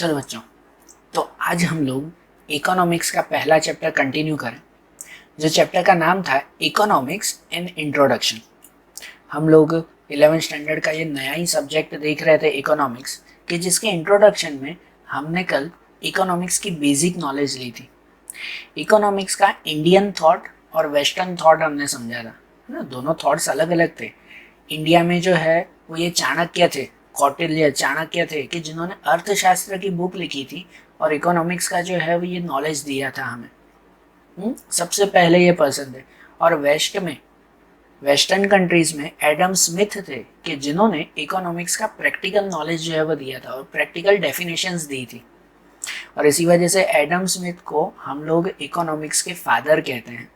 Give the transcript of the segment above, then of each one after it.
चलो बच्चों, तो आज हम लोग इकोनॉमिक्स का पहला चैप्टर कंटिन्यू करें, जो चैप्टर का नाम था इकोनॉमिक्स इन इंट्रोडक्शन। हम लोग 11th स्टैंडर्ड का ये नया ही सब्जेक्ट देख रहे थे इकोनॉमिक्स कि जिसके इंट्रोडक्शन में हमने कल इकोनॉमिक्स की बेसिक नॉलेज ली थी। इकोनॉमिक्स का इंडियन थॉट और वेस्टर्न थॉट हमने समझा था ना, दोनों थॉट्स अलग अलग थे। इंडिया में जो है वो ये चाणक्य थे, कौटिल्य चाणक्य थे कि जिन्होंने अर्थशास्त्र की बुक लिखी थी और इकोनॉमिक्स का जो है वो ये नॉलेज दिया था हमें। सबसे पहले ये पर्सन थे। और वेस्ट में, वेस्टर्न कंट्रीज में एडम स्मिथ थे कि जिन्होंने इकोनॉमिक्स का प्रैक्टिकल नॉलेज जो है वो दिया था और प्रैक्टिकल डेफिनेशंस दी थी। और इसी वजह से एडम स्मिथ को हम लोग इकोनॉमिक्स के फादर कहते हैं।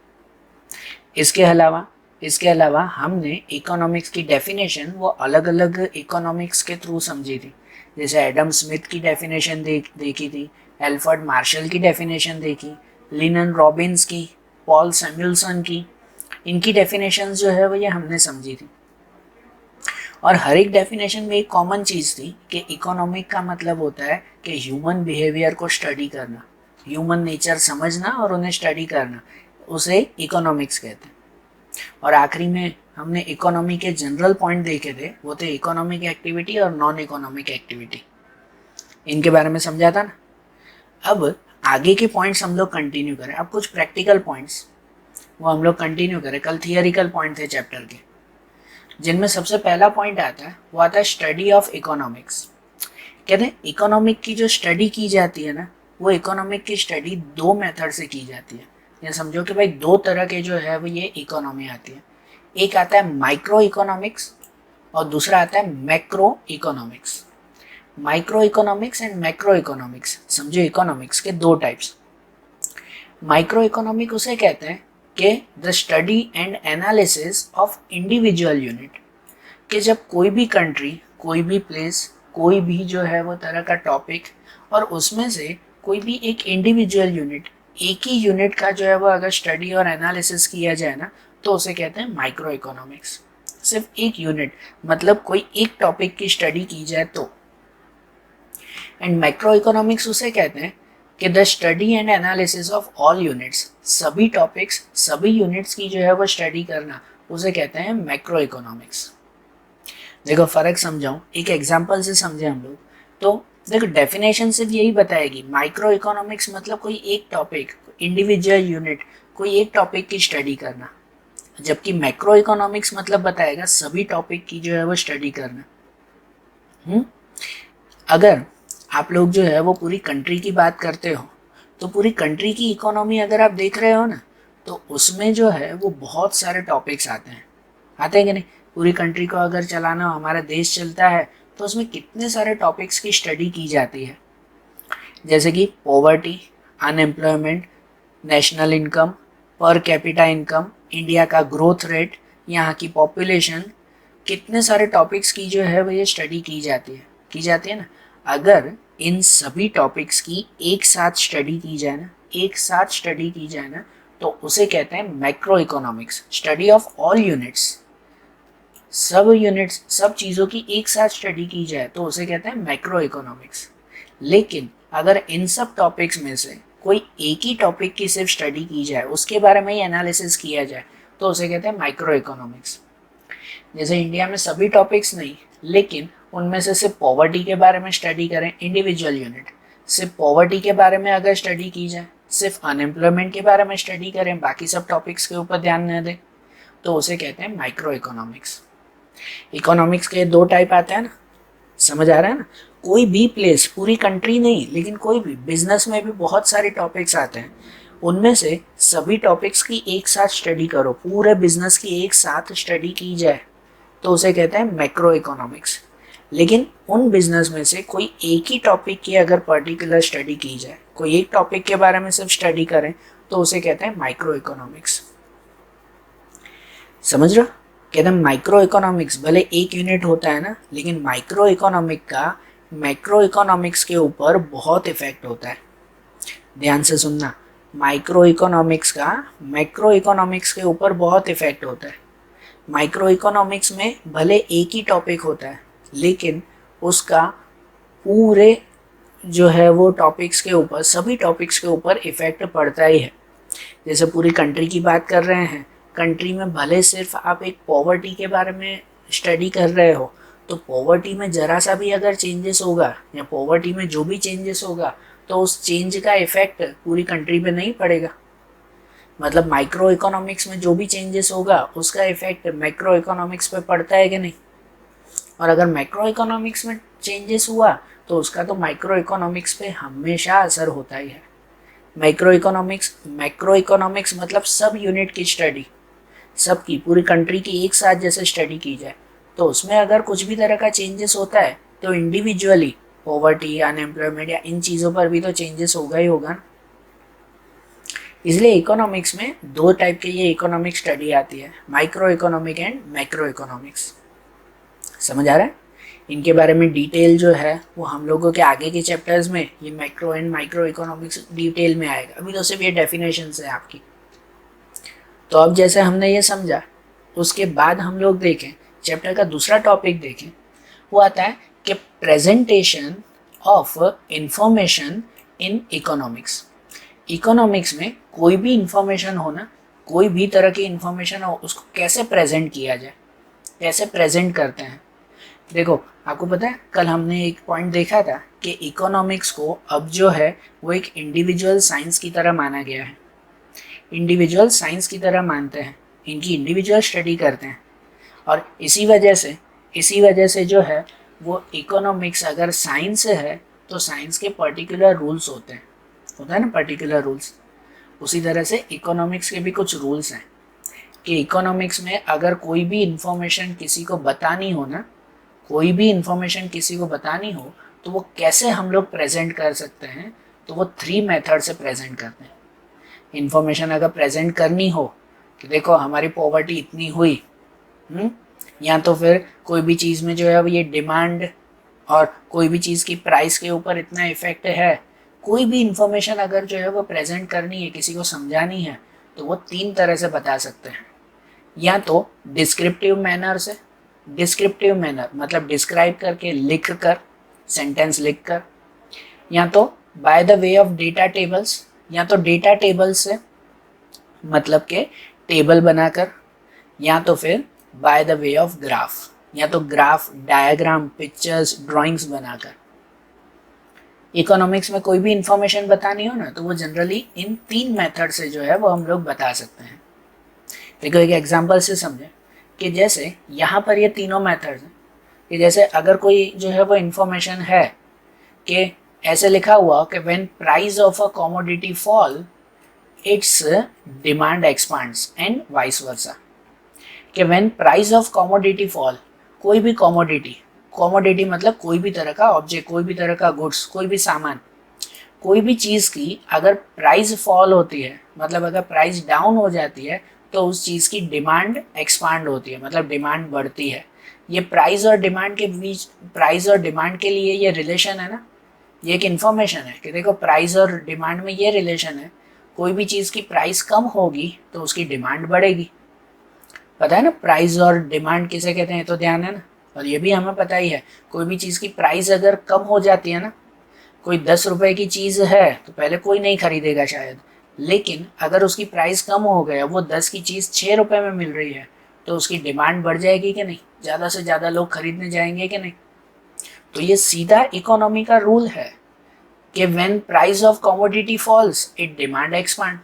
इसके अलावा हमने इकोनॉमिक्स की डेफिनेशन वो अलग अलग इकोनॉमिक्स के थ्रू समझी थी। जैसे एडम स्मिथ की डेफिनेशन देखी थी, एल्फ्रेड मार्शल की डेफिनेशन देखी, लिनन रॉबिन्स की, पॉल सैमुअल्सन की, इनकी डेफिनेशन जो है वो ये हमने समझी थी। और हर एक डेफिनेशन में एक कॉमन चीज़ थी कि इकोनॉमिक का मतलब होता है कि ह्यूमन बिहेवियर को स्टडी करना, ह्यूमन नेचर समझना और उन्हें स्टडी करना, उसे इकोनॉमिक्स कहते हैं। और आखिरी में हमने इकोनॉमी के जनरल पॉइंट देखे थे, वो थे इकोनॉमिक एक्टिविटी और नॉन इकोनॉमिक एक्टिविटी। इनके बारे में समझा था ना। अब आगे के पॉइंट्स हम लोग कंटिन्यू करें। अब कुछ प्रैक्टिकल पॉइंट्स वो हम लोग कंटिन्यू करें। कल थियोरिकल पॉइंट थे चैप्टर के, जिनमें सबसे पहला पॉइंट आता है वो आता है स्टडी ऑफ इकोनॉमिक्स। कहते हैं इकोनॉमिक की जो स्टडी की जाती है ना, वो इकोनॉमिक की स्टडी दो मेथड से की जाती है। ये समझो कि भाई दो तरह के जो है वो ये इकोनॉमी आती है। एक आता है माइक्रो इकोनॉमिक्स और दूसरा आता है macro economics. Micro economics and macro economics, समझो इकोनॉमिक्स के दो टाइप्स। माइक्रो इकोनॉमिक उसे कहते हैं कि the study and analysis of individual unit, कि जब कोई भी कंट्री, कोई भी प्लेस, कोई भी जो है वो तरह का टॉपिक और उसमें से कोई भी एक इंडिविजुअल यूनिट, एक ही यूनिट का जो है वो अगर स्टडी और एनालिसिस किया जाए ना, तो उसे कहते हैं माइक्रो इकोनॉमिक्स। सिर्फ एक यूनिट, मतलब कोई एक टॉपिक की स्टडी की जाए तो। एंड मैक्रो इकोनॉमिक्स उसे कहते हैं कि the study and analysis of all units, सभी टॉपिक्स, सभी यूनिट्स की जो है वो स्टडी करना, उसे कहते हैं मैक्रो इकोनॉमिक्स। देखो फर्क समझाऊं, एक एग्जांपल से समझे हम लोग। तो देखो डेफिनेशन सिर्फ यही बताएगी, माइक्रो इकोनॉमिक्स मतलब कोई एक टॉपिक, इंडिविजुअल यूनिट, कोई एक टॉपिक की स्टडी करना, जबकि मैक्रो इकोनॉमिक्स मतलब बताएगा सभी टॉपिक की जो है वो स्टडी करना। अगर आप लोग जो है वो पूरी कंट्री की बात करते हो, तो पूरी कंट्री की इकोनॉमी अगर आप देख रहे हो ना, तो उसमें जो है वो बहुत सारे टॉपिक्स आते हैं कि नहीं। पूरी कंट्री को अगर चलाना, हमारा देश चलता है, तो उसमें कितने सारे टॉपिक्स की स्टडी की जाती है। जैसे कि poverty, unemployment, national income, per capita income, India का ग्रोथ रेट, यहाँ की पॉपुलेशन, कितने सारे टॉपिक्स की जो है वो ये स्टडी की जाती है ना। अगर इन सभी टॉपिक्स की एक साथ स्टडी की जाए ना, तो उसे कहते हैं macro economics. Study of all units, सब चीज़ों की एक साथ स्टडी की जाए तो उसे कहते हैं मैक्रो इकोनॉमिक्स। लेकिन अगर इन सब टॉपिक्स में से कोई एक ही टॉपिक की सिर्फ स्टडी की जाए, उसके बारे में ही एनालिसिस किया जाए, तो उसे कहते हैं माइक्रो इकोनॉमिक्स। जैसे इंडिया में सभी टॉपिक्स नहीं, लेकिन उनमें से सिर्फ पॉवर्टी के बारे में स्टडी करें, इंडिविजुअल यूनिट, सिर्फ पॉवर्टी के बारे में अगर स्टडी की जाए, सिर्फ अनएम्प्लॉयमेंट के बारे में स्टडी करें, बाकी सब टॉपिक्स के ऊपर ध्यान न दें, तो उसे कहते हैं माइक्रो इकोनॉमिक्स। इकोनॉमिक्स के दो टाइप आते हैं ना, समझ आ रहा है ना। कोई भी प्लेस, पूरी कंट्री नहीं, लेकिन कोई भी बिजनेस में भी बहुत सारे टॉपिक्स आते हैं, उनमें से सभी टॉपिक्स की एक साथ स्टडी करो, पूरे बिजनेस की एक साथ स्टडी की जाए, तो उसे कहते हैं मैक्रो इकोनॉमिक्स। लेकिन उन बिजनेस में से कोई एक ही टॉपिक की अगर पर्टिकुलर स्टडी की जाए, कोई एक टॉपिक के बारे में सिर्फ स्टडी करें, तो उसे कहते हैं माइक्रो इकोनॉमिक्स। समझ रहे हो? कहते हैं माइक्रो इकोनॉमिक्स भले एक यूनिट होता है ना, लेकिन माइक्रो इकोनॉमिक का मैक्रो इकोनॉमिक्स के ऊपर बहुत इफेक्ट होता है। ध्यान से सुनना, माइक्रो इकोनॉमिक्स का मैक्रो इकोनॉमिक्स के ऊपर बहुत इफेक्ट होता है। माइक्रो इकोनॉमिक्स में भले एक ही टॉपिक होता है, लेकिन उसका पूरे जो है वो टॉपिक्स के ऊपर, सभी टॉपिक्स के ऊपर इफ़ेक्ट पड़ता ही है। जैसे पूरी कंट्री की बात कर रहे हैं, कंट्री में भले सिर्फ आप एक पॉवर्टी के बारे में स्टडी कर रहे हो, तो पॉवर्टी में ज़रा सा भी अगर चेंजेस होगा या पॉवर्टी में जो भी चेंजेस होगा तो उस चेंज का इफ़ेक्ट पूरी कंट्री पे नहीं पड़ेगा। मतलब माइक्रो इकोनॉमिक्स में जो भी चेंजेस होगा उसका इफ़ेक्ट मैक्रो इकोनॉमिक्स पे पड़ता है कि नहीं। और अगर मैक्रो इकोनॉमिक्स में चेंजेस हुआ तो उसका तो माइक्रो इकोनॉमिक्स पे हमेशा असर होता ही है। मैक्रो इकोनॉमिक्स मतलब सब यूनिट की स्टडी, सबकी पूरी कंट्री की एक साथ जैसे स्टडी की जाए, तो उसमें अगर कुछ भी तरह का चेंजेस होता है तो इंडिविजुअली पॉवर्टी, अनएम्प्लॉयमेंट या इन चीज़ों पर भी तो चेंजेस होगा ही होगा ना। इसलिए इकोनॉमिक्स में दो टाइप के ये इकोनॉमिक स्टडी आती है, micro economic and macro economics. समझ आ रहा है? इनके बारे में डिटेल जो है वो हम लोगों के आगे के चैप्टर्स में ये macro and micro economics detail में आएगा। अभी तो सिर्फ ये डेफिनेशंस है आपकी। तो अब जैसे हमने ये समझा, उसके बाद हम लोग देखें चैप्टर का दूसरा टॉपिक देखें, वो आता है कि presentation of information in economics. Economics में कोई भी इंफॉर्मेशन हो ना, कोई भी तरह की इंफॉर्मेशन हो, उसको कैसे प्रेजेंट किया जाए, कैसे प्रेजेंट करते हैं। देखो आपको पता है कल हमने एक पॉइंट देखा था कि इकोनॉमिक्स को अब जो है वो एक इंडिविजुअल साइंस की तरह माना गया है। इंडिविजुअल साइंस की तरह मानते हैं, इनकी इंडिविजुअल स्टडी करते हैं। और इसी वजह से जो है वो इकोनॉमिक्स अगर साइंस है तो साइंस के पर्टिकुलर रूल्स होते हैं, होता है ना पर्टिकुलर रूल्स। उसी तरह से इकोनॉमिक्स के भी कुछ रूल्स हैं कि इकोनॉमिक्स में अगर कोई भी इंफॉर्मेशन किसी को बतानी हो ना, कोई भी इंफॉर्मेशन किसी को बतानी हो तो वो कैसे हम लोग प्रेजेंट कर सकते हैं, तो वो 3 मेथड से प्रेजेंट करते हैं। इंफॉर्मेशन अगर प्रेजेंट करनी हो कि देखो हमारी पॉवर्टी इतनी हुई, या तो फिर कोई भी चीज़ में जो है वो ये डिमांड और कोई भी चीज़ की प्राइस के ऊपर इतना इफेक्ट है, कोई भी इंफॉर्मेशन अगर जो है वो प्रेजेंट करनी है, किसी को समझानी है, तो वो 3 तरह से बता सकते हैं। या तो डिस्क्रिप्टिव मैनर से, डिस्क्रिप्टिव मैनर मतलब डिस्क्राइब करके, लिख कर, सेंटेंस लिख कर, या तो by the way of data tables, या तो डेटा टेबल्स से मतलब के टेबल बनाकर, या तो फिर by the way of graph, या तो ग्राफ, डायग्राम, पिक्चर्स, ड्राइंग्स बनाकर। इकोनॉमिक्स में कोई भी इंफॉर्मेशन बतानी हो ना तो वो जनरली इन 3 मेथड से जो है वो हम लोग बता सकते हैं। देखो एक एग्जांपल से समझें कि जैसे यहाँ पर ये तीनों मेथड्स हैं कि जैसे अगर कोई जो है वो इंफॉर्मेशन है कि ऐसे लिखा हुआ कि when price of a commodity fall its demand expands and vice versa, कि when price of commodity fall, कोई भी कमोडिटी मतलब कोई भी तरह का ऑब्जेक्ट, कोई भी तरह का गुड्स, कोई भी सामान, कोई भी चीज़ की अगर प्राइस फॉल होती है, मतलब अगर प्राइस डाउन हो जाती है तो उस चीज़ की डिमांड एक्सपांड होती है, मतलब डिमांड बढ़ती है। ये प्राइस और डिमांड के बीच, प्राइस और डिमांड के लिए ये रिलेशन है ना, ये एक इन्फॉर्मेशन है कि देखो प्राइस और डिमांड में ये रिलेशन है, कोई भी चीज़ की प्राइस कम होगी तो उसकी डिमांड बढ़ेगी। पता है ना प्राइस और डिमांड किसे कहते हैं, तो ध्यान है ना। और ये भी हमें पता ही है, कोई भी चीज़ की प्राइस अगर कम हो जाती है ना, कोई 10 रुपए की चीज़ है तो पहले कोई नहीं खरीदेगा शायद, लेकिन अगर उसकी प्राइस कम हो गया, वो 10 की चीज़ 6 रुपए में मिल रही है, तो उसकी डिमांड बढ़ जाएगी कि नहीं, ज़्यादा से ज़्यादा लोग खरीदने जाएंगे कि नहीं। तो ये सीधा इकोनॉमी का रूल है कि when price of commodity falls it demand expand,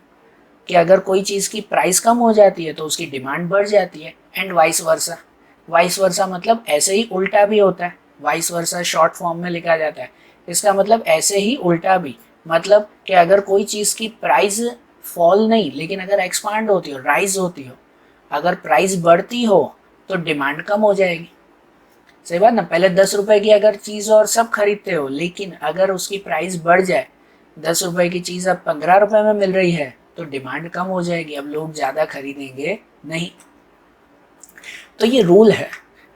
कि अगर कोई चीज़ की प्राइस कम हो जाती है तो उसकी डिमांड बढ़ जाती है, and vice versa. Vice versa मतलब ऐसे ही उल्टा भी होता है, वाइस वर्सा शॉर्ट फॉर्म में लिखा जाता है। इसका मतलब ऐसे ही उल्टा भी, मतलब कि अगर कोई चीज़ की प्राइस फॉल नहीं लेकिन अगर एक्सपांड होती हो, राइज होती हो, अगर प्राइस बढ़ती हो तो डिमांड कम हो जाएगी। सही बात ना। पहले 10 रुपए की अगर चीज़ और सब खरीदते हो, लेकिन अगर उसकी प्राइस बढ़ जाए, 10 रुपए की चीज़ अब 15 रुपए में मिल रही है तो डिमांड कम हो जाएगी, अब लोग ज़्यादा खरीदेंगे नहीं। तो ये रूल है,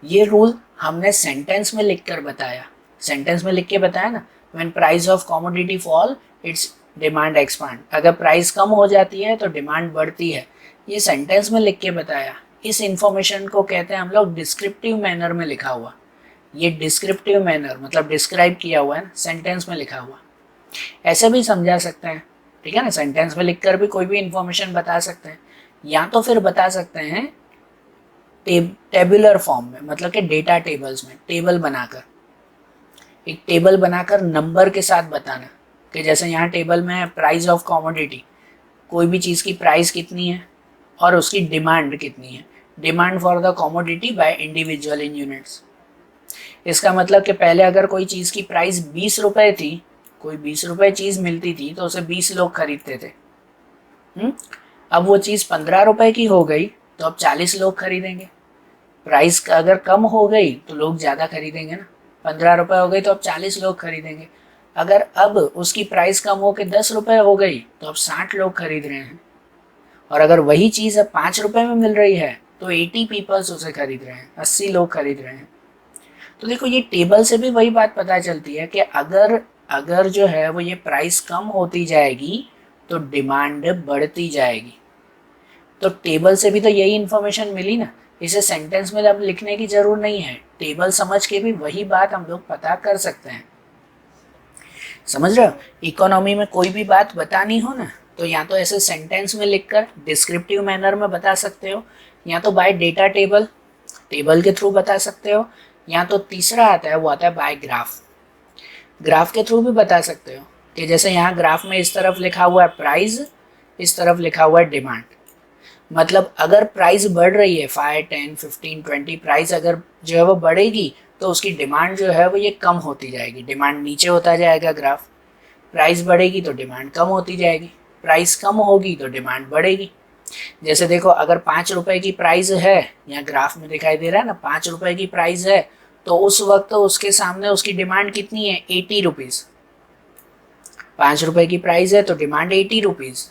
ये रूल हमने सेंटेंस में लिख कर बताया, सेंटेंस में लिख के बताया ना, when price of commodity fall its demand expand, अगर प्राइस कम हो जाती है तो डिमांड बढ़ती है, ये सेंटेंस में लिख के बताया। इस इंफॉर्मेशन को कहते हैं हम लोग डिस्क्रिप्टिव मैनर में लिखा हुआ, ये डिस्क्रिप्टिव मैनर मतलब डिस्क्राइब किया हुआ है ना, सेंटेंस में लिखा हुआ, ऐसे भी समझा सकते हैं, ठीक है ना। सेंटेंस में लिखकर भी कोई भी इंफॉर्मेशन बता सकते हैं, या तो फिर बता सकते हैं टेबुलर फॉर्म में, मतलब कि डेटा टेबल्स में, टेबल बनाकर, एक टेबल बनाकर नंबर के साथ बताना कि जैसे यहाँ टेबल में है प्राइस ऑफ कमोडिटी, कोई भी चीज़ की प्राइस कितनी है और उसकी डिमांड कितनी है, demand for the commodity by individual in units. इसका मतलब कि पहले अगर कोई चीज़ की प्राइस 20 रुपये थी, कोई 20 रुपये चीज़ मिलती थी तो उसे 20 लोग खरीदते थे। अब वो चीज़ 15 रुपये की हो गई तो अब 40 लोग खरीदेंगे। प्राइस अगर कम हो गई तो लोग ज़्यादा खरीदेंगे ना, 15 रुपये हो गई तो अब 40 लोग खरीदेंगे। अगर अब उसकी प्राइस कम हो के 10 रुपये हो गई तो अब 60 लोग खरीद रहे हैं। और अगर वही चीज़ अब 5 रुपये में मिल रही है तो 80 पीपल्स उसे खरीद रहे हैं, 80 लोग खरीद रहे हैं। तो देखो ये टेबल से भी वही बात पता चलती है कि अगर जो है वो ये प्राइस कम होती जाएगी तो डिमांड बढ़ती जाएगी। तो टेबल से भी तो यही इन्फॉर्मेशन मिली ना, इसे सेंटेंस में अब लिखने की जरूरत नहीं है, टेबल समझ के भी वही बात हम लोग पता कर सकते हैं। समझ रहे हो, इकोनॉमी में कोई भी बात बतानी हो ना तो या तो ऐसे सेंटेंस में लिखकर डिस्क्रिप्टिव मैनर में बता सकते हो, या तो बाय डेटा टेबल, टेबल के थ्रू बता सकते हो, या तो तीसरा आता है वो आता है बाय ग्राफ, ग्राफ के थ्रू भी बता सकते हो कि जैसे यहाँ ग्राफ में इस तरफ लिखा हुआ है प्राइस, इस तरफ लिखा हुआ है डिमांड। मतलब अगर प्राइस बढ़ रही है 5, 10, 15, 20, प्राइस अगर जो है वो बढ़ेगी तो उसकी डिमांड जो है वो ये कम होती जाएगी, डिमांड नीचे होता जाएगा ग्राफ। प्राइस बढ़ेगी तो डिमांड कम होती जाएगी, प्राइस कम होगी तो डिमांड बढ़ेगी। जैसे देखो अगर 5 रुपए की प्राइस है, यहाँ ग्राफ में दिखाई दे रहा है ना, 5 रुपए की प्राइस है तो उस वक्त उसके सामने उसकी डिमांड कितनी है, 80 रुपीज़। 5 रुपए की प्राइस है तो डिमांड 80 रुपीज़।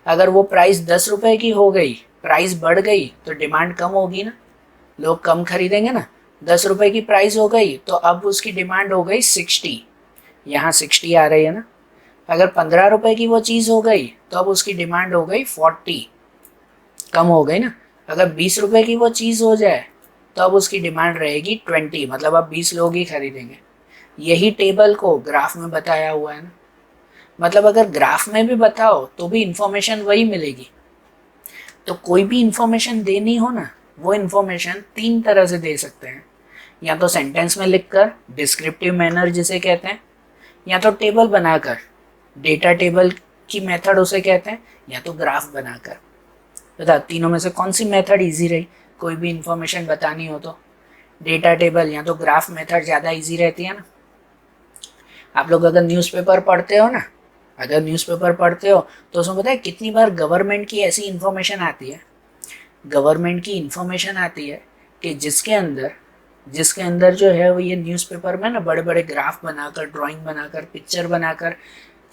अगर वो प्राइस 10 रुपए की हो गई, प्राइस बढ़ गई तो डिमांड कम होगी ना, लोग कम खरीदेंगे ना। 10 रुपए की प्राइस हो गई तो अब उसकी डिमांड हो गई 60, यहाँ 60 आ रही है ना। अगर 15 रुपए की वो चीज़ हो गई तो अब उसकी डिमांड हो गई 40, कम हो गई ना। अगर 20 रुपए की वो चीज़ हो जाए तो अब उसकी डिमांड रहेगी 20, मतलब अब 20 लोग ही खरीदेंगे। यही टेबल को ग्राफ में बताया हुआ है ना, मतलब अगर ग्राफ में भी बताओ तो भी इंफॉर्मेशन वही मिलेगी। तो कोई भी इंफॉर्मेशन देनी हो ना, वो इंफॉर्मेशन 3 तरह से दे सकते हैं, या तो सेंटेंस में लिखकर डिस्क्रिप्टिव मैनर जिसे कहते हैं, या तो टेबल बनाकर, डेटा टेबल की मेथड उसे कहते हैं, या तो ग्राफ बनाकर। बता तीनों में से कौन सी मेथड इजी रही, कोई भी इंफॉर्मेशन बतानी हो तो डेटा टेबल या तो ग्राफ मेथड ज़्यादा इजी रहती है ना। आप लोग अगर न्यूज़पेपर पढ़ते हो ना, अगर न्यूज़पेपर पढ़ते हो तो उसमें पता है कितनी बार गवर्नमेंट की ऐसी इन्फॉर्मेशन आती है, गवर्नमेंट की इन्फॉर्मेशन आती है कि जिसके अंदर जो है वो ये न्यूज़पेपर में ना बड़े बड़े ग्राफ बनाकर, ड्राइंग बनाकर, पिक्चर बनाकर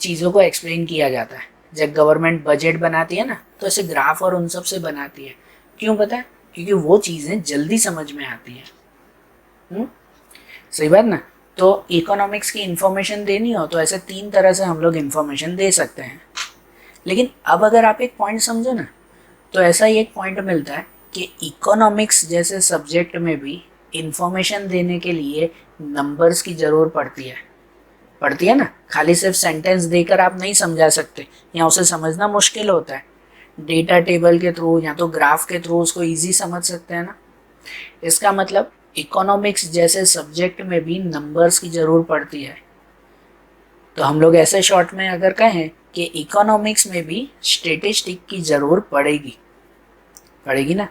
चीज़ों को एक्सप्लेन किया जाता है। जब गवर्नमेंट बजट बनाती है ना तो ऐसे ग्राफ और उन सब से बनाती है। क्यों पता है? क्योंकि वो चीज़ें जल्दी समझ में आती हैं। सही बात ना। तो इकोनॉमिक्स की इंफॉर्मेशन देनी हो तो ऐसे 3 तरह से हम लोग इंफॉर्मेशन दे सकते हैं। लेकिन अब अगर आप एक पॉइंट समझो ना तो ऐसा ही एक पॉइंट मिलता है कि इकोनॉमिक्स जैसे सब्जेक्ट में भी इंफॉर्मेशन देने के लिए नंबर्स की ज़रूरत पड़ती है ना। खाली सिर्फ सेंटेंस देकर आप नहीं समझा सकते या उसे समझना मुश्किल होता है। डेटा टेबल के थ्रू या तो ग्राफ के थ्रू उसको ईजी समझ सकते हैं ना। इसका मतलब इकोनॉमिक्स जैसे सब्जेक्ट में भी नंबर्स की ज़रूरत पड़ती है। तो हम लोग ऐसे शॉर्ट में अगर कहें कि इकोनॉमिक्स में भी स्टैटिस्टिक की ज़रूरत पड़ेगी ना।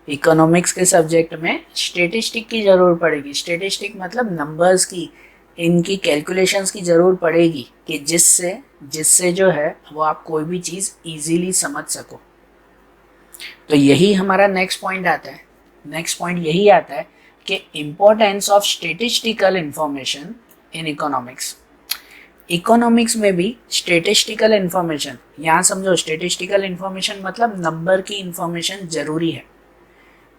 इकोनॉमिक्स के सब्जेक्ट में स्टैटिस्टिक की ज़रूरत पड़ेगी। स्टैटिस्टिक मतलब नंबर्स की, इनकी कैलकुलेशंस की ज़रूरत पड़ेगी कि जिससे जो है वो आप कोई भी चीज़ इजीली समझ सको। तो यही हमारा नेक्स्ट पॉइंट आता है। नेक्स्ट पॉइंट यही आता है कि importance of statistical information in economics. Economics में भी स्टैटिस्टिकल इंफॉर्मेशन, यहाँ समझो स्टैटिस्टिकल इंफॉर्मेशन मतलब नंबर की इंफॉर्मेशन ज़रूरी है।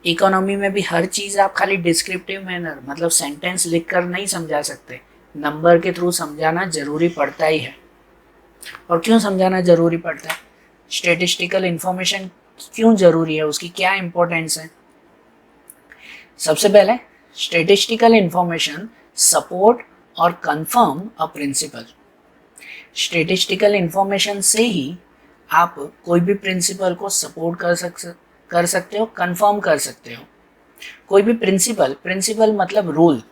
इकोनॉमी में भी हर चीज़ आप खाली डिस्क्रिप्टिव मैनर मतलब सेंटेंस लिखकर नहीं समझा सकते, नंबर के थ्रू समझाना ज़रूरी पड़ता ही है। और क्यों समझाना ज़रूरी पड़ता है? स्टैटिस्टिकल इंफॉर्मेशन क्यों ज़रूरी है, उसकी क्या इम्पोर्टेंस है? सबसे पहले स्टेटिस्टिकल इंफॉर्मेशन सपोर्ट और कंफर्म अ प्रिंसिपल। स्टेटिस्टिकल इंफॉर्मेशन से ही आप कोई भी प्रिंसिपल को सपोर्ट कर सकते हो, कंफर्म कर सकते हो। कोई भी प्रिंसिपल मतलब रूल।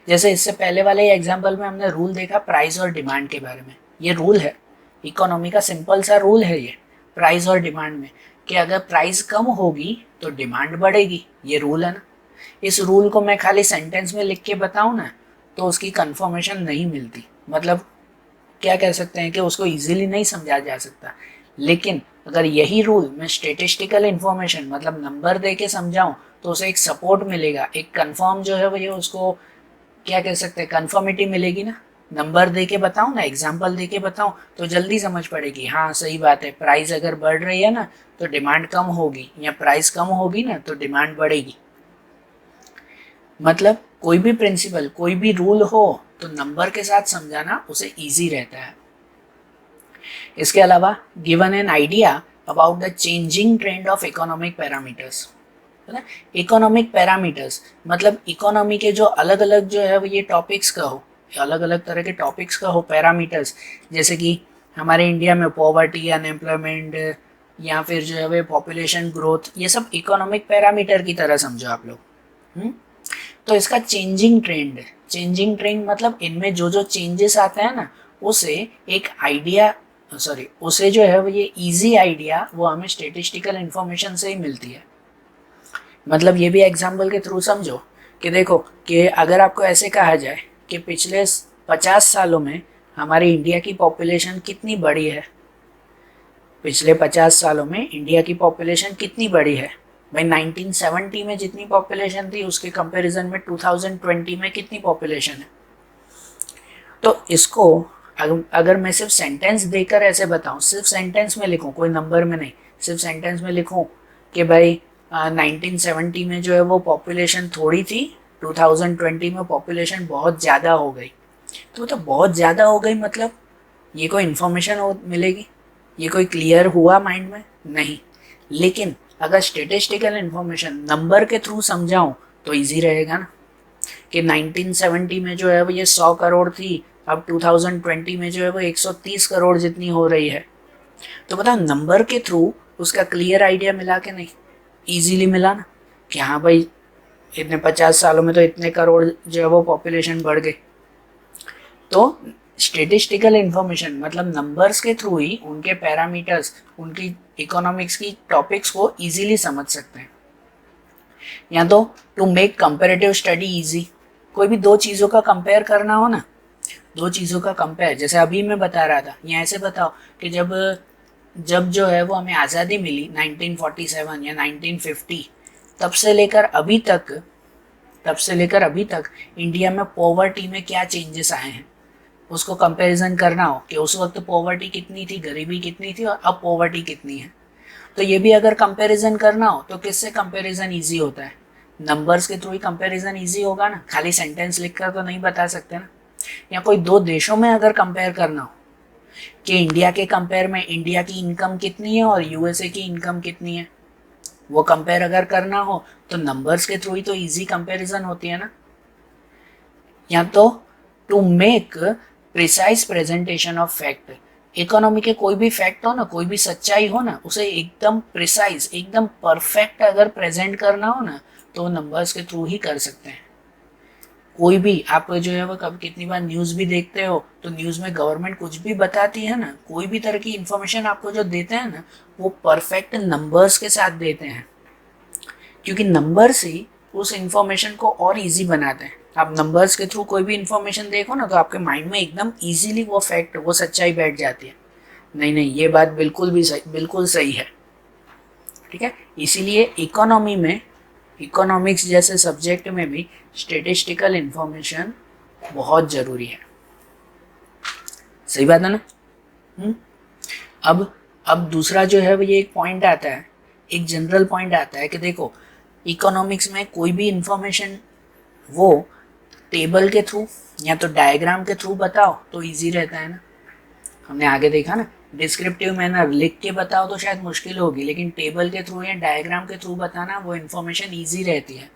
जैसे इससे पहले वाले एग्जाम्पल में हमने रूल देखा प्राइस और डिमांड के बारे में। ये रूल है, इकोनॉमी का सिंपल सा रूल है ये, प्राइस और डिमांड में, कि अगर प्राइस कम होगी तो डिमांड बढ़ेगी। ये रूल है ना। इस रूल को मैं खाली सेंटेंस में लिख के बताऊँ ना तो उसकी कंफर्मेशन नहीं मिलती, मतलब क्या कह सकते हैं कि उसको इजीली नहीं समझा जा सकता। लेकिन अगर यही रूल मैं स्टेटिस्टिकल इंफॉर्मेशन मतलब नंबर दे के समझाऊँ तो उसे एक सपोर्ट मिलेगा, एक कंफर्म जो है वो ये उसको क्या कह सकते हैं, कंफर्मिटी मिलेगी ना। नंबर दे के बताऊँ ना, एग्जाम्पल दे के बताऊँ तो जल्दी समझ पड़ेगी, हाँ सही बात है, प्राइस अगर बढ़ रही है ना तो डिमांड कम होगी, या प्राइस कम होगी ना तो डिमांड बढ़ेगी। मतलब कोई भी प्रिंसिपल, कोई भी रूल हो तो नंबर के साथ समझाना उसे इजी रहता है। इसके अलावा given an idea about the changing trend of economic parameters. Economic parameters मतलब इकोनॉमी के जो अलग अलग जो है वो ये टॉपिक्स का हो, अलग अलग तरह के टॉपिक्स का हो पैरामीटर्स, जैसे कि हमारे इंडिया में पॉवर्टी, अनएम्प्लॉयमेंट, या फिर जो है वो पॉपुलेशन ग्रोथ, ये सब इकोनॉमिक पैरामीटर की तरह समझो आप लोग। तो इसका चेंजिंग ट्रेंड मतलब इनमें जो जो चेंजेस आते हैं ना उसे एक आइडिया, उसे जो है वो ये इजी आइडिया वो हमें स्टेटिस्टिकल इंफॉर्मेशन से ही मिलती है। मतलब ये भी एग्जाम्पल के थ्रू समझो कि देखो कि अगर आपको ऐसे कहा जाए कि पिछले 50 सालों में हमारी इंडिया की पॉपुलेशन कितनी बढ़ी है, पिछले 50 सालों में इंडिया की पॉपुलेशन कितनी बढ़ी है, भाई 1970 में जितनी पॉपुलेशन थी उसके कंपैरिजन में 2020 में कितनी पॉपुलेशन है। तो इसको अगर मैं सिर्फ सेंटेंस देकर ऐसे बताऊं, सिर्फ सेंटेंस में लिखूं, कोई नंबर में नहीं, सिर्फ सेंटेंस में लिखूं कि भाई 1970 में जो है वो पॉपुलेशन थोड़ी थी, 2020 में पॉपुलेशन बहुत ज़्यादा हो गई, तो बहुत ज़्यादा हो गई मतलब ये कोई इन्फॉर्मेशन मिलेगी, ये कोई क्लियर हुआ माइंड में नहीं। लेकिन अगर स्टेटिस्टिकल इन्फॉर्मेशन नंबर के थ्रू समझाऊं तो इजी रहेगा ना, कि 1970 में जो है वो ये 100 करोड़ थी, अब 2020 में जो है वो 130 करोड़ जितनी हो रही है। तो बताओ नंबर के थ्रू उसका क्लियर आइडिया मिला के नहीं, इजीली मिला ना, कि हाँ भाई इतने 50 सालों में तो इतने करोड़ जो है वो पॉपुलेशन बढ़ गई। तो स्टेटिस्टिकल इंफॉर्मेशन मतलब नंबर्स के थ्रू ही उनके पैरामीटर्स, उनकी इकोनॉमिक्स की टॉपिक्स को इजीली समझ सकते हैं। या तो to make comparative study easy, कोई भी दो चीज़ों का कंपेयर करना हो ना, दो चीज़ों का कंपेयर, जैसे अभी मैं बता रहा था, या ऐसे बताओ कि जब जब जो है वो हमें आज़ादी मिली 1947 या 1950, तब से लेकर अभी तक इंडिया में पॉवर्टी में क्या चेंजेस आए हैं, उसको कंपैरिजन करना हो कि उस वक्त पॉवर्टी कितनी थी, गरीबी कितनी थी, और अब पॉवर्टी कितनी है। तो ये भी अगर कंपैरिजन करना हो तो किससे कंपैरिजन इजी होता है, नंबर्स के थ्रू ही कंपैरिजन इजी होगा ना, खाली सेंटेंस लिखकर तो नहीं बता सकते ना। या कोई दो देशों में अगर कंपेयर करना हो कि इंडिया के कंपेयर में इंडिया की इनकम कितनी है और यूएसए की इनकम कितनी है, वो कंपेयर अगर करना हो तो नंबर्स के थ्रू ही तो इजी कंपैरिजन होती है ना। या तो to make precise presentation of fact, economy के कोई भी फैक्ट हो ना, कोई भी सच्चाई हो ना, उसे एकदम प्रिसाइज, एकदम परफेक्ट अगर प्रेजेंट करना हो ना तो नंबर्स के थ्रू ही कर सकते हैं। कोई भी आप जो है वो कब कितनी बार न्यूज़ भी देखते हो तो न्यूज़ में गवर्नमेंट कुछ भी बताती है ना, कोई भी तरह की इंफॉर्मेशन आपको जो देते हैं ना वो परफेक्ट नंबर्स के साथ देते हैं, क्योंकि नंबर्स ही उस इंफॉर्मेशन को और इजी बनाते हैं। आप नंबर्स के थ्रू कोई भी इंफॉर्मेशन देखो ना तो आपके माइंड में एकदम इजीली वो फैक्ट, वो सच्चाई बैठ जाती है, नहीं ये बात बिल्कुल सही है। ठीक है, इसीलिए इकोनॉमी में, इकोनॉमिक्स जैसे सब्जेक्ट में भी स्टेटिस्टिकल इंफॉर्मेशन बहुत ज़रूरी है। सही बात है ना। अब दूसरा जो है वो ये एक पॉइंट आता है, एक जनरल पॉइंट आता है कि देखो इकोनॉमिक्स में कोई भी इंफॉर्मेशन वो टेबल के थ्रू या तो डायग्राम के थ्रू बताओ तो इजी रहता है ना। हमने आगे देखा ना, डिस्क्रिप्टिव मैनर लिख के बताओ तो शायद मुश्किल होगी, लेकिन टेबल के थ्रू या डायग्राम के थ्रू बताना वो इन्फॉर्मेशन ईजी रहती है।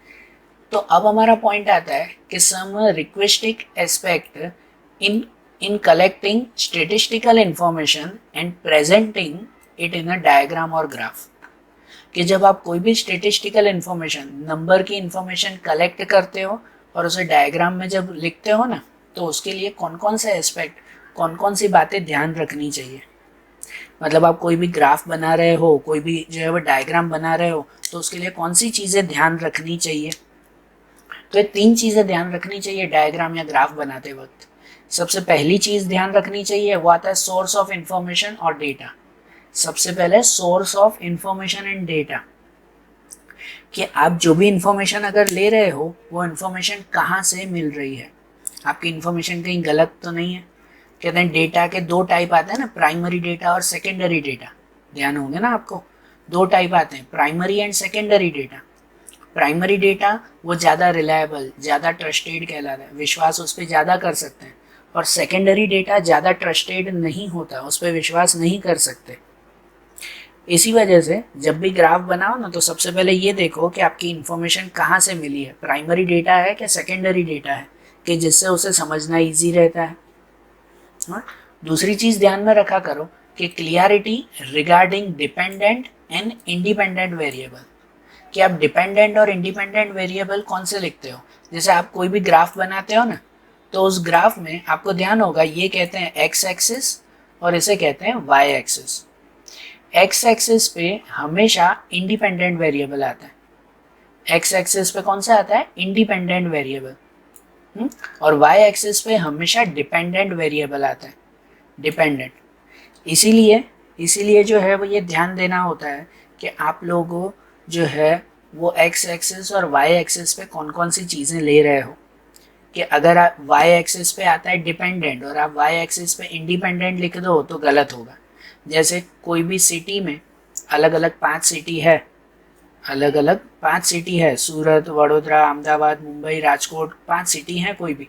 तो अब हमारा पॉइंट आता है कि some requisite aspect in in collecting statistical information and presenting it in a diagram और ग्राफ। कि जब आप कोई भी स्टेटिस्टिकल इंफॉर्मेशन, नंबर की इंफॉर्मेशन कलेक्ट करते हो और उसे डायग्राम में जब लिखते हो ना, तो उसके लिए कौन कौन से एस्पेक्ट, कौन कौन सी बातें ध्यान रखनी चाहिए। मतलब आप कोई भी ग्राफ बना रहे हो, कोई भी जो है वो डायग्राम बना रहे हो, तो उसके लिए कौन सी चीज़ें ध्यान रखनी चाहिए। तो ये 3 चीज़ें ध्यान रखनी चाहिए डायग्राम या ग्राफ बनाते वक्त। सबसे पहली चीज़ ध्यान रखनी चाहिए वो आता है सोर्स ऑफ इंफॉर्मेशन और डेटा। सबसे पहले source of information and data, कि आप जो भी इंफॉर्मेशन अगर ले रहे हो वो इंफॉर्मेशन कहाँ से मिल रही है, आपकी इंफॉर्मेशन कहीं गलत तो नहीं है। कहते हैं डेटा के 2 टाइप आते हैं ना, प्राइमरी डेटा और सेकेंडरी डेटा। ध्यान होंगे ना आपको, 2 टाइप आते हैं, primary and secondary data. Primary data वो ज़्यादा रिलायबल, ज़्यादा ट्रस्टेड कहलाता है, विश्वास उस पर ज़्यादा कर सकते हैं। और सेकेंडरी डेटा ज़्यादा ट्रस्टेड नहीं होता, उस पर विश्वास नहीं कर सकते। इसी वजह से जब भी ग्राफ बनाओ ना, तो सबसे पहले ये देखो कि आपकी इन्फॉर्मेशन कहाँ से मिली है, प्राइमरी डेटा है क्या सेकेंडरी डेटा है, कि जिससे उसे समझना ईजी रहता है। हाँ? दूसरी चीज़ ध्यान में रखा करो कि clarity regarding dependent and independent variable, कि आप डिपेंडेंट और इंडिपेंडेंट वेरिएबल कौन से लिखते हो। जैसे आप कोई भी ग्राफ बनाते हो ना, तो उस ग्राफ में आपको ध्यान होगा ये कहते हैं एक्स एक्सिस और इसे कहते हैं वाई एक्सिस। एक्स एक्सिस पे हमेशा इंडिपेंडेंट वेरिएबल आता है, एक्स एक्सिस पे कौन सा आता है, इंडिपेंडेंट वेरिएबल। और वाई एक्सिस पे हमेशा डिपेंडेंट वेरिएबल आता है, डिपेंडेंट। इसीलिए इसीलिए जो है वो ये ध्यान देना होता है कि आप लोगों जो है वो एक्स एक्सिस और वाई एक्सिस पे कौन कौन सी चीज़ें ले रहे हो। कि अगर आप वाई एक्सिस पे आता है डिपेंडेंट और आप वाई एक्सिस पे इंडिपेंडेंट लिख दो तो गलत होगा। जैसे कोई भी सिटी में अलग अलग 5 सिटी है, अलग अलग 5 सिटी है, सूरत, वडोदरा, अहमदाबाद, मुंबई, राजकोट, 5 सिटी हैं कोई भी।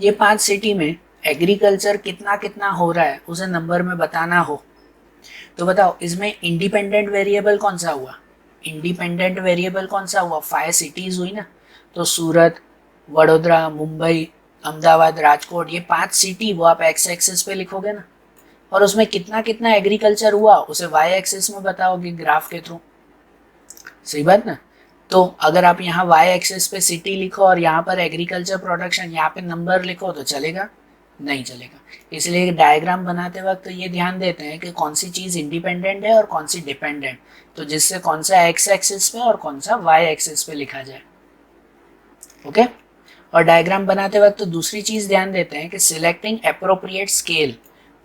ये 5 सिटी में एग्रीकल्चर कितना कितना हो रहा है उसे नंबर में बताना हो, तो बताओ इसमें इंडिपेंडेंट वेरिएबल कौन सा हुआ, इंडिपेंडेंट वेरिएबल कौन सा हुआ, 5 सिटीज़ हुई ना। तो सूरत, वडोदरा, मुंबई, अहमदाबाद, राजकोट, ये 5 सिटी वो आप एक्स एक्सिस पे लिखोगे ना, और उसमें कितना कितना एग्रीकल्चर हुआ उसे वाई एक्सिस में बताओगे ग्राफ के थ्रू। सही बात ना। तो अगर आप यहाँ वाई एक्सिस पे सिटी लिखो और यहाँ पर एग्रीकल्चर प्रोडक्शन, यहाँ पे नंबर लिखो तो चलेगा, नहीं चलेगा। इसलिए डायग्राम बनाते वक्त तो ये ध्यान देते हैं कि कौन सी चीज़ इंडिपेंडेंट है और कौन सी डिपेंडेंट, तो जिससे कौन सा एक्स एक्सिस पे और कौन सा वाई एक्सिस पे लिखा जाए। ओके। और डायग्राम बनाते वक्त तो दूसरी चीज़ ध्यान देते हैं कि selecting appropriate scale,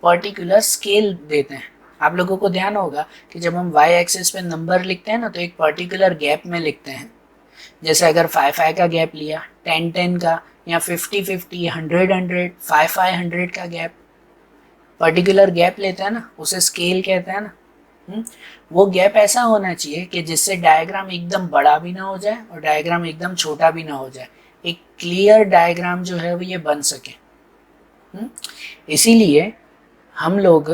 particular scale देते हैं। आप लोगों को ध्यान होगा कि जब हम वाई एक्सिस पे नंबर लिखते हैं ना, तो एक पर्टिकुलर गैप में लिखते हैं। जैसे अगर 5 का गैप लिया, 10 का, या 50 100 5 का गैप, पर्टिकुलर गैप लेते हैं ना, उसे स्केल कहते हैं ना। वो गैप ऐसा होना चाहिए कि जिससे डायग्राम एकदम बड़ा भी ना हो जाए और डायग्राम एकदम छोटा भी ना हो जाए, एक क्लियर डायग्राम जो है वो ये बन सके। इसीलिए हम लोग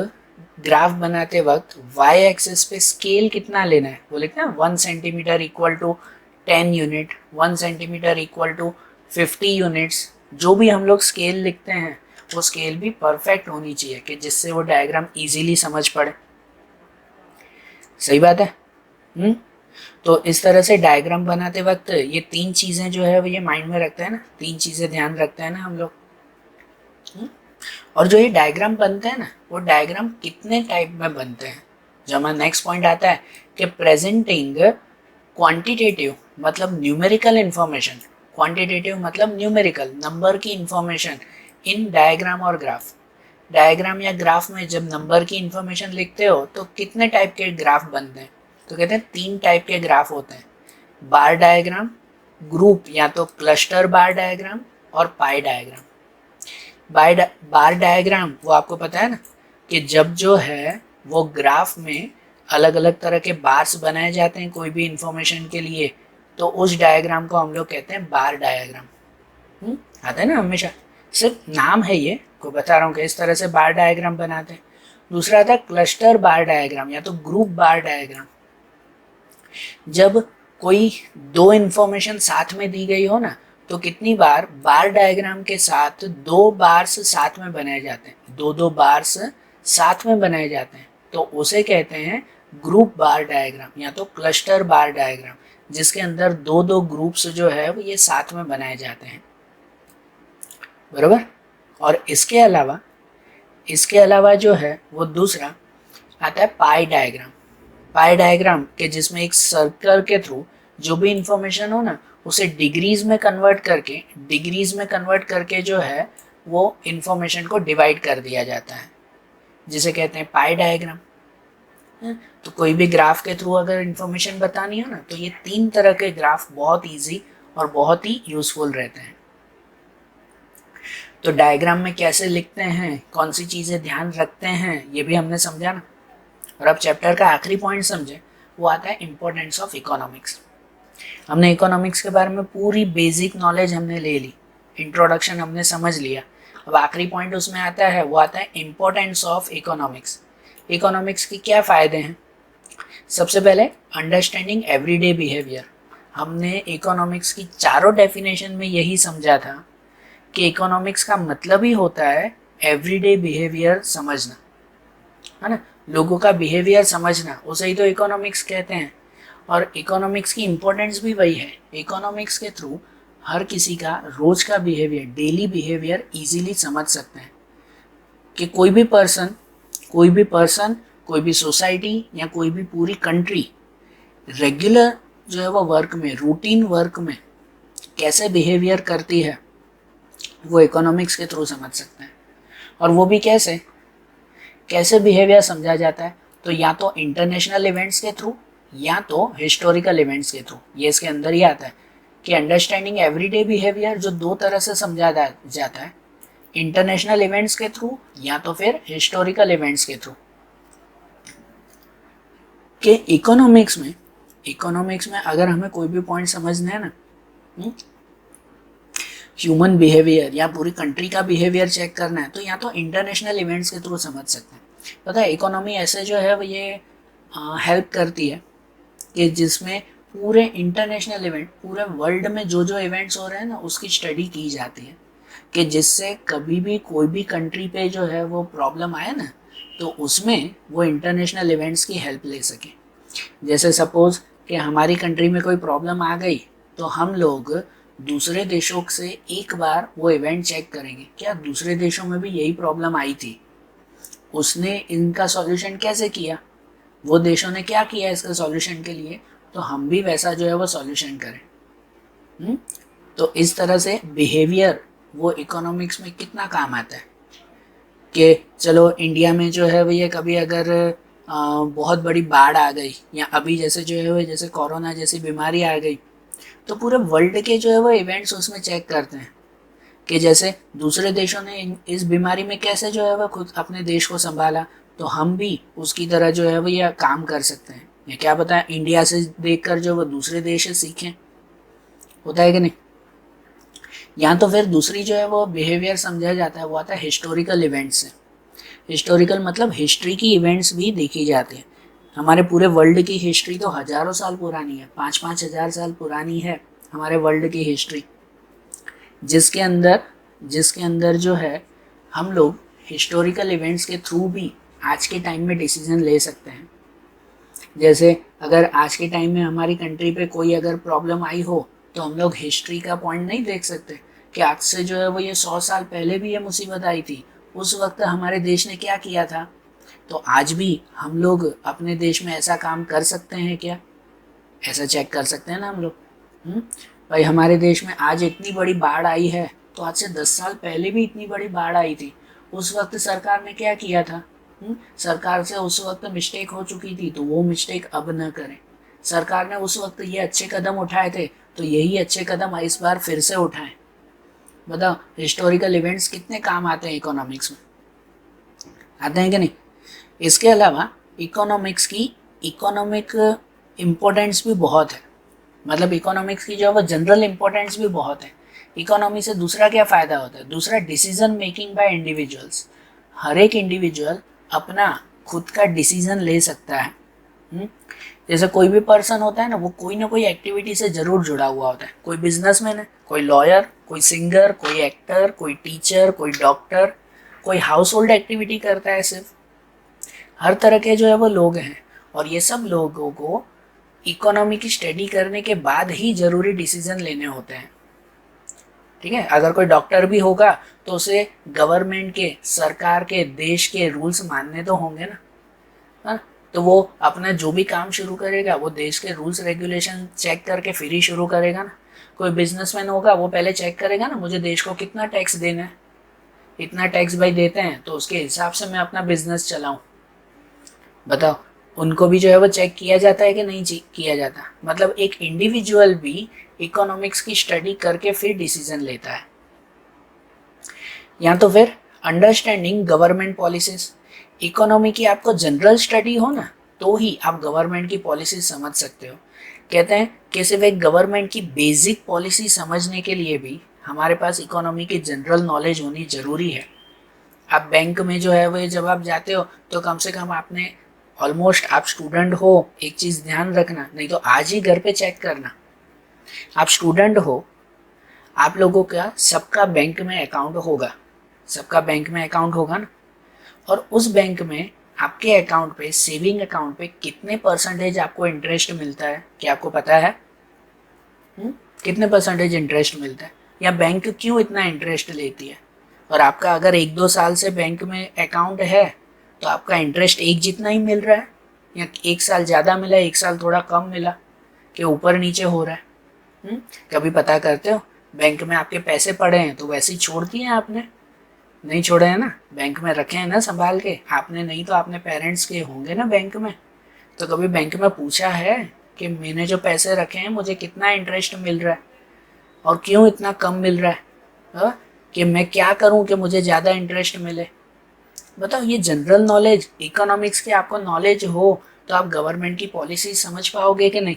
ग्राफ बनाते वक्त वाई एक्सिस पे स्केल कितना लेना है वो लिखते हैं, 1 centimetre equal to 10 unit, 1 centimetre equal to 50 units. जो भी हम लोग स्केल लिखते हैं वो स्केल भी परफेक्ट होनी चाहिए कि जिससे वो डायग्राम इजीली समझ पड़े। सही बात है। तो इस तरह से डायग्राम बनाते वक्त ये 3 चीज़ें जो है वो ये माइंड में रखते हैं ना, 3 चीज़ें ध्यान रखते हैं ना हम लोग। और जो ये डायग्राम बनते हैं ना, वो डायग्राम कितने टाइप में बनते हैं। जो हमारा नेक्स्ट पॉइंट आता है कि प्रेजेंटिंग क्वांटिटेटिव मतलब न्यूमेरिकल इंफॉर्मेशन, क्वांटिटेटिव मतलब न्यूमेरिकल नंबर की इंफॉर्मेशन इन डायग्राम और ग्राफ। डायग्राम या ग्राफ में जब नंबर की इंफॉर्मेशन लिखते हो तो कितने टाइप के ग्राफ बनते हैं, तो कहते हैं 3 टाइप के ग्राफ होते हैं, बार डायग्राम, ग्रुप या तो क्लस्टर बार डायग्राम, और पाई डायग्राम। बार डायग्राम वो आपको पता है ना कि जब जो है वो ग्राफ में अलग अलग तरह के बार्स बनाए जाते हैं कोई भी इंफॉर्मेशन के लिए, तो उस डायग्राम को हम लोग कहते हैं बार डायग्राम। आता है ना हमेशा, सिर्फ नाम है ये को बता रहा हूँ कि इस तरह से बार डायग्राम बनाते हैं। दूसरा था क्लस्टर बार डायग्राम या तो ग्रुप बार डायग्राम। जब कोई दो इन्फॉर्मेशन साथ में दी गई हो ना, तो कितनी बार बार डायग्राम के साथ दो बार्स साथ में बनाए जाते हैं, दो दो बार्स साथ में बनाए जाते हैं, तो उसे कहते हैं ग्रुप बार डायग्राम या तो क्लस्टर बार डायग्राम, जिसके अंदर दो दो ग्रुप्स जो है वो ये साथ में बनाए जाते हैं, बराबर। और इसके अलावा जो है वो दूसरा आता है पाई डायग्राम। पाई डायग्राम के जिसमें एक सर्कल के थ्रू जो भी इंफॉर्मेशन हो ना उसे डिग्रीज में कन्वर्ट करके जो है वो इंफॉर्मेशन को डिवाइड कर दिया जाता है, जिसे कहते हैं पाई डायग्राम। तो कोई भी ग्राफ के थ्रू अगर इंफॉर्मेशन बतानी हो ना तो ये 3 तरह के ग्राफ बहुत इजी और बहुत ही यूजफुल रहते हैं। तो डायग्राम में कैसे लिखते हैं, कौन सी चीज़ें ध्यान रखते हैं, ये भी हमने समझा ना। और अब चैप्टर का आखिरी पॉइंट समझे, वो आता है इम्पोर्टेंस ऑफ इकोनॉमिक्स। हमने इकोनॉमिक्स के बारे में पूरी बेसिक नॉलेज हमने ले ली, इंट्रोडक्शन हमने समझ लिया। अब आखिरी पॉइंट उसमें आता है, वो आता है इम्पोर्टेंस ऑफ इकोनॉमिक्स। इकोनॉमिक्स के क्या फ़ायदे हैं? सबसे पहले अंडरस्टैंडिंग एवरीडे बिहेवियर। हमने इकोनॉमिक्स की चारों डेफिनेशन में यही समझा था कि इकोनॉमिक्स का मतलब ही होता है एवरीडे बिहेवियर समझना, है ना, लोगों का बिहेवियर समझना, उसे ही तो इकोनॉमिक्स कहते हैं। और इकोनॉमिक्स की इम्पोर्टेंस भी वही है, इकोनॉमिक्स के थ्रू हर किसी का रोज का बिहेवियर, डेली बिहेवियर इजीली समझ सकते हैं कि कोई भी पर्सन, कोई भी सोसाइटी या कोई भी पूरी कंट्री रेगुलर जो है वो वर्क में, रूटीन वर्क में कैसे बिहेवियर करती है, वो इकोनॉमिक्स के थ्रू समझ सकते हैं। और वो भी कैसे बिहेवियर समझा जाता है, तो या तो इंटरनेशनल इवेंट्स के थ्रू या तो हिस्टोरिकल इवेंट्स के थ्रू। ये इसके अंदर ही आता है कि अंडरस्टैंडिंग एवरीडे बिहेवियर जो 2 तरह से समझा जाता है, इंटरनेशनल इवेंट्स के थ्रू या तो फिर हिस्टोरिकल इवेंट्स के थ्रू। कि इकोनॉमिक्स में अगर हमें कोई भी पॉइंट समझना है ना, ह्यूमन बिहेवियर या पूरी कंट्री का बिहेवियर चेक करना है, तो या तो इंटरनेशनल इवेंट्स के थ्रू समझ सकते हैं। पता है इकोनॉमी ऐसे जो है वो ये हेल्प करती है कि जिसमें पूरे इंटरनेशनल इवेंट, पूरे वर्ल्ड में जो जो इवेंट्स हो रहे हैं ना उसकी स्टडी की जाती है, कि जिससे कभी भी कोई भी कंट्री पे जो है वो प्रॉब्लम आए ना तो उसमें वो इंटरनेशनल इवेंट्स की हेल्प ले सके। जैसे सपोज कि हमारी कंट्री में कोई प्रॉब्लम आ गई तो हम लोग दूसरे देशों से एक बार वो इवेंट चेक करेंगे, क्या दूसरे देशों में भी यही प्रॉब्लम आई थी, उसने इनका सॉल्यूशन कैसे किया, वो देशों ने क्या किया इसका सॉल्यूशन के लिए, तो हम भी वैसा जो है वो सॉल्यूशन करें। तो इस तरह से बिहेवियर वो इकोनॉमिक्स में कितना काम आता है कि चलो इंडिया में जो है वो ये कभी अगर बहुत बड़ी बाढ़ आ गई या अभी जैसे जो है वो जैसे कोरोना जैसी बीमारी आ गई, तो पूरे वर्ल्ड के जो है वो इवेंट्स उसमें चेक करते हैं कि जैसे दूसरे देशों ने इस बीमारी में कैसे जो है वो खुद अपने देश को संभाला, तो हम भी उसकी तरह जो है वो ये काम कर सकते हैं। या क्या पता इंडिया से देखकर जो वो दूसरे देश से सीखें, होता है कि नहीं। या तो फिर दूसरी जो है वो बिहेवियर समझा जाता है, वो आता है हिस्टोरिकल इवेंट्स से। हिस्टोरिकल मतलब हिस्ट्री की इवेंट्स भी देखी जाती है। हमारे पूरे वर्ल्ड की हिस्ट्री तो हज़ारों साल पुरानी है, 5-5 हज़ार साल पुरानी है हमारे वर्ल्ड की हिस्ट्री, जिसके अंदर जो है हम लोग हिस्टोरिकल इवेंट्स के थ्रू भी आज के टाइम में डिसीजन ले सकते हैं। जैसे अगर आज के टाइम में हमारी कंट्री पे कोई अगर प्रॉब्लम आई हो तो हम लोग हिस्ट्री का पॉइंट नहीं देख सकते कि आज से जो है वो ये 100 साल पहले भी ये मुसीबत आई थी, उस वक्त हमारे देश ने क्या किया था, तो आज भी हम लोग अपने देश में ऐसा काम कर सकते हैं क्या, ऐसा चेक कर सकते हैं ना हम लोग। भाई हमारे देश में आज इतनी बड़ी बाढ़ आई है, तो आज से 10 साल पहले भी इतनी बड़ी बाढ़ आई थी, उस वक्त सरकार ने क्या किया था। सरकार से उस वक्त मिस्टेक हो चुकी थी तो वो मिस्टेक अब न करें। सरकार ने उस वक्त ये अच्छे कदम उठाए थे तो यही अच्छे कदम इस बार फिर से उठाएं। बताओ हिस्टोरिकल इवेंट्स कितने काम आते हैं इकोनॉमिक्स में, आते हैं कि नहीं। इसके अलावा इकोनॉमिक्स की इकोनॉमिक इम्पोर्टेंस भी बहुत है, मतलब इकोनॉमिक्स की जो है वो जनरल इम्पोर्टेंस भी बहुत है। इकोनॉमी से दूसरा क्या फ़ायदा होता है, दूसरा डिसीजन मेकिंग बाय इंडिविजुअल्स। हर एक इंडिविजुअल अपना खुद का डिसीजन ले सकता है जैसे कोई भी पर्सन होता है ना, वो कोई ना कोई एक्टिविटी से जरूर जुड़ा हुआ होता है। कोई बिजनेसमैन है, कोई लॉयर, कोई सिंगर, कोई एक्टर, कोई टीचर, कोई डॉक्टर, कोई हाउस होल्ड एक्टिविटी करता है। सिर्फ हर तरह के जो है वो लोग हैं, और ये सब लोगों को इकोनॉमी की स्टडी करने के बाद ही ज़रूरी डिसीजन लेने होते हैं। ठीक है, अगर कोई डॉक्टर भी होगा तो उसे गवर्नमेंट के, सरकार के, देश के रूल्स मानने तो होंगे ना। हाँ, तो वो अपना जो भी काम शुरू करेगा वो देश के रूल्स रेगुलेशन चेक करके फिर ही शुरू करेगा ना। कोई बिजनेसमैन होगा, वो पहले चेक करेगा ना, मुझे देश को कितना टैक्स देना है, इतना टैक्स भाई देते हैं तो उसके हिसाब से मैं अपना बिजनेस चलाऊं। बताओ, उनको भी जो है वो चेक किया जाता है कि नहीं किया जाता? मतलब एक इंडिविजुअल भी इकोनॉमिक्स की स्टडी करके फिर डिसीजन लेता है। या तो फिर अंडरस्टैंडिंग गवर्नमेंट पॉलिसीज। इकोनॉमी की आपको जनरल स्टडी हो ना, तो ही आप गवर्नमेंट की पॉलिसी समझ सकते हो। कहते हैं कि सिर्फ एक गवर्नमेंट की बेसिक पॉलिसी समझने के लिए भी हमारे पास इकोनॉमी की जनरल नॉलेज होनी जरूरी है। आप बैंक में जो है वो जब आप जाते हो तो कम से कम आपने ऑलमोस्ट, आप स्टूडेंट हो, एक चीज़ ध्यान रखना, नहीं तो आज ही घर पे चेक करना। आप स्टूडेंट हो, आप लोगों का सबका बैंक में अकाउंट होगा, सबका बैंक में अकाउंट होगा ना, और उस बैंक में आपके अकाउंट पे, सेविंग अकाउंट पे कितने परसेंटेज आपको इंटरेस्ट मिलता है, क्या आपको पता है? कितने परसेंटेज इंटरेस्ट मिलता है, या बैंक क्यों इतना इंटरेस्ट लेती है? और आपका अगर 1-2 साल से बैंक में अकाउंट है तो आपका इंटरेस्ट एक जितना ही मिल रहा है, या 1 साल ज़्यादा मिला, 1 साल थोड़ा कम मिला, कि ऊपर नीचे हो रहा है? कभी पता करते हो? बैंक में आपके पैसे पड़े हैं तो वैसे ही छोड़ दिए हैं आपने? नहीं छोड़े हैं ना, बैंक में रखे हैं ना संभाल के आपने, नहीं तो आपने पेरेंट्स के होंगे ना बैंक में। तो कभी बैंक में पूछा है कि मैंने जो पैसे रखे हैं मुझे कितना इंटरेस्ट मिल रहा है और क्यों इतना कम मिल रहा है? कि मैं क्या करूं कि मुझे ज़्यादा इंटरेस्ट मिले? बताओ, ये जनरल नॉलेज, इकोनॉमिक्स की आपको नॉलेज हो तो आप गवर्नमेंट की पॉलिसी समझ पाओगे कि नहीं?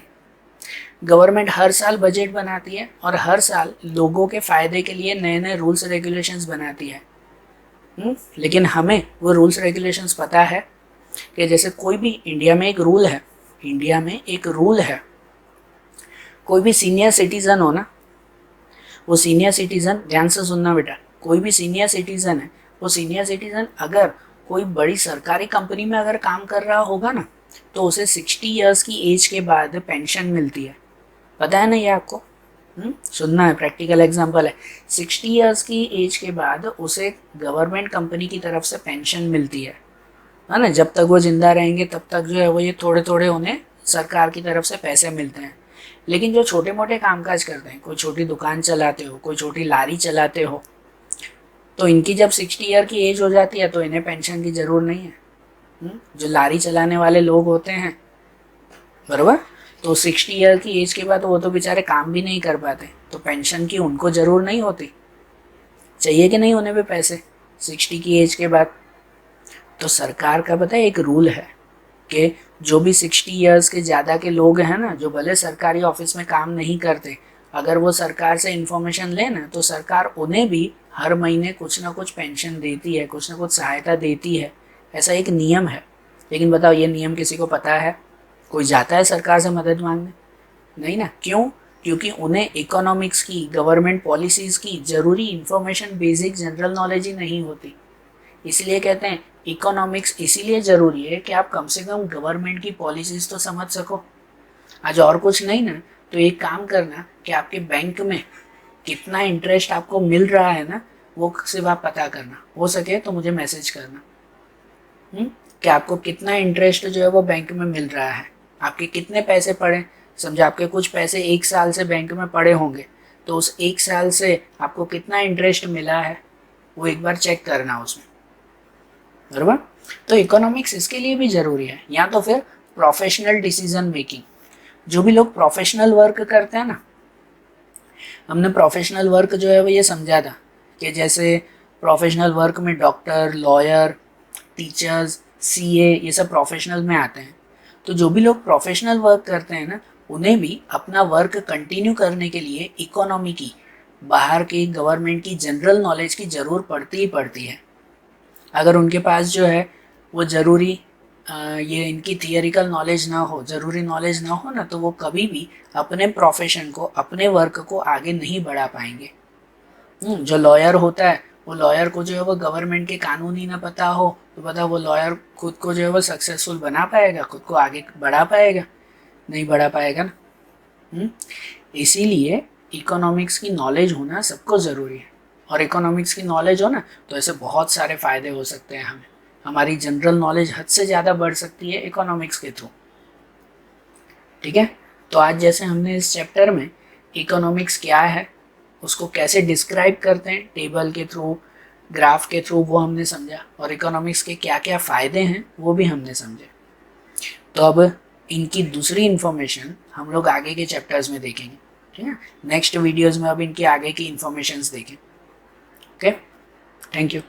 गवर्नमेंट हर साल बजट बनाती है और हर साल लोगों के फ़ायदे के लिए नए नए रूल्स रेगुलेशंस बनाती है। लेकिन हमें वो रूल्स रेगुलेशंस पता है कि जैसे कोई भी इंडिया में एक रूल है, इंडिया में एक रूल है, कोई भी सीनियर सिटीज़न हो ना, वो सीनियर सिटीज़न, ध्यान से सुनना बेटा, कोई भी सीनियर सिटीज़न है, वो सीनियर सिटीज़न अगर कोई बड़ी सरकारी कंपनी में अगर काम कर रहा होगा ना, तो उसे 60 ईयर्स की एज के बाद पेंशन मिलती है। पता है ना ये आपको? सुनना है, प्रैक्टिकल एग्जांपल है। 60 ईयर्स की एज के बाद उसे गवर्नमेंट कंपनी की तरफ से पेंशन मिलती है ना। जब तक वो जिंदा रहेंगे तब तक जो है वो ये थोड़े थोड़े उन्हें सरकार की तरफ से पैसे मिलते हैं। लेकिन जो छोटे मोटे कामकाज करते हैं, कोई छोटी दुकान चलाते हो, कोई छोटी लारी चलाते हो, तो इनकी जब 60 ईयर की एज हो जाती है तो इन्हें पेंशन की ज़रूर नहीं है। जो लारी चलाने वाले लोग होते हैं, बराबर, तो 60 ईयर की एज के बाद वो तो बेचारे काम भी नहीं कर पाते, तो पेंशन की उनको ज़रूर नहीं होती। चाहिए कि नहीं उन्हें भी पैसे 60 की एज के बाद? तो सरकार का पता है एक रूल है कि जो भी 60 ईयर्स के ज़्यादा के लोग हैं ना, जो भले सरकारी ऑफिस में काम नहीं करते, अगर वो सरकार से इन्फॉर्मेशन ले ना, तो सरकार उन्हें भी हर महीने कुछ ना कुछ पेंशन देती है, कुछ ना कुछ सहायता देती है। ऐसा एक नियम है। लेकिन बताओ, ये नियम किसी को पता है? कोई जाता है सरकार से मदद मांगने? नहीं ना। क्यों? क्योंकि उन्हें इकोनॉमिक्स की, गवर्नमेंट पॉलिसीज़ की ज़रूरी इन्फॉर्मेशन, बेसिक जनरल नॉलेज ही नहीं होती। इसलिए कहते हैं इकोनॉमिक्स इसीलिए ज़रूरी है कि आप कम से कम गवर्नमेंट की पॉलिसीज़ तो समझ सको। आज और कुछ नहीं ना, तो एक काम करना कि आपके बैंक में कितना इंटरेस्ट आपको मिल रहा है ना, वो सिर्फ आप पता करना, हो सके तो मुझे मैसेज करना कि आपको कितना इंटरेस्ट जो है वो बैंक में मिल रहा है, आपके कितने पैसे पड़े। समझो आपके कुछ पैसे 1 साल से बैंक में पड़े होंगे, तो उस 1 साल से आपको कितना इंटरेस्ट मिला है वो एक बार चेक करना उसमें, बराबर। तो इकोनॉमिक्स इसके लिए भी ज़रूरी है। या तो फिर प्रोफेशनल डिसीजन मेकिंग, जो भी लोग प्रोफेशनल वर्क करते हैं ना, हमने प्रोफेशनल वर्क जो है वो ये समझा था कि जैसे प्रोफेशनल वर्क में डॉक्टर, लॉयर, टीचर्स, सीए, ये सब प्रोफेशनल में आते हैं। तो जो भी लोग प्रोफेशनल वर्क करते हैं ना, उन्हें भी अपना वर्क कंटिन्यू करने के लिए इकोनॉमी की, बाहर की गवर्नमेंट की जनरल नॉलेज की ज़रूर पड़ती ही पड़ती है। अगर उनके पास जो है वो ज़रूरी ये इनकी थियरिकल नॉलेज ना हो, ज़रूरी नॉलेज ना हो ना, तो वो कभी भी अपने प्रोफेशन को, अपने वर्क को आगे नहीं बढ़ा पाएंगे। जो लॉयर होता है, वो लॉयर को जो है वो गवर्नमेंट के कानून ही ना पता हो तो पता वो लॉयर खुद को जो है वो सक्सेसफुल बना पाएगा, खुद को आगे बढ़ा पाएगा? नहीं बढ़ा पाएगा ना। इसीलिए इकोनॉमिक्स की नॉलेज होना सबको ज़रूरी है। और इकोनॉमिक्स की नॉलेज हो ना तो ऐसे बहुत सारे फ़ायदे हो सकते हैं हमें। हमारी जनरल नॉलेज हद से ज़्यादा बढ़ सकती है इकोनॉमिक्स के थ्रू। ठीक है, तो आज जैसे हमने इस चैप्टर में इकोनॉमिक्स क्या है, उसको कैसे डिस्क्राइब करते हैं टेबल के थ्रू, ग्राफ के थ्रू, वो हमने समझा। और इकोनॉमिक्स के क्या क्या फ़ायदे हैं वो भी हमने समझे। तो अब इनकी दूसरी इन्फॉर्मेशन हम लोग आगे के चैप्टर्स में देखेंगे। ठीक है, नेक्स्ट वीडियोज़ में अब इनके आगे की इन्फॉर्मेशंस देखें। Okay, thank you.